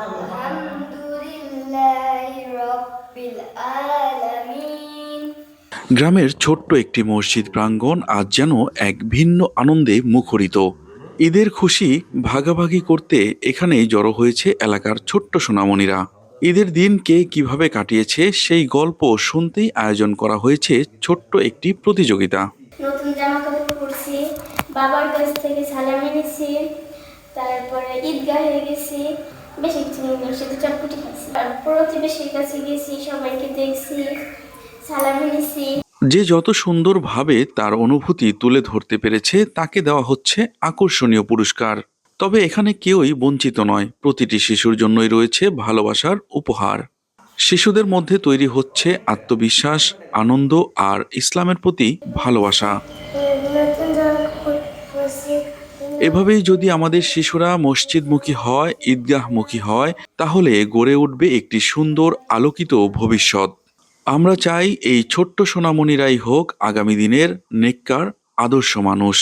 আলহামদুলিল্লাহি রাব্বিল আলামিন। গ্রামের ছোট্ট একটি মসজিদ প্রাঙ্গণ আজ যেন এক ভিন্ন আনন্দে মুখরিত। ঈদের খুশি ভাগাভাগি করতে এখানেই জড়ো হয়েছে এলাকার ছোট্ট সোনামণিরা। ঈদের দিন কে কিভাবে কাটিয়েছে সেই গল্প শুনতেই আয়োজন করা হয়েছে ছোট্ট একটি প্রতিযোগিতা। নতুন জামা কাপড় পরছি, বাবার কাছ থেকে সালাম এনেছি, তারপরে ঈদগাহে গেছি, বেশি কিছু নিয়ে শুধু চটপটি খাইছি। আর প্রতিবেশীর কাছে গেছি, সবাইকে দেখছি, সালাম এনেছি। যে যত সুন্দরভাবে তার অনুভূতি তুলে ধরতে পেরেছে তাকে দেওয়া হচ্ছে আকর্ষণীয় পুরস্কার। তবে এখানে কেউই বঞ্চিত নয়, প্রতিটি শিশুর জন্যই রয়েছে ভালোবাসার উপহার। শিশুদের মধ্যে তৈরি হচ্ছে আত্মবিশ্বাস, আনন্দ আর ইসলামের প্রতি ভালোবাসা। নতুন জামা কাপড় পরছি। এভাবেই যদি আমাদের শিশুরা মসজিদমুখী হয়, ঈদগাহমুখী হয়, তাহলে গড়ে উঠবে একটি সুন্দর আলোকিত ভবিষ্যৎ। আমরা চাই এই ছোট্ট সোনামণিরাই হোক আগামী দিনের নেককার আদর্শ মানুষ।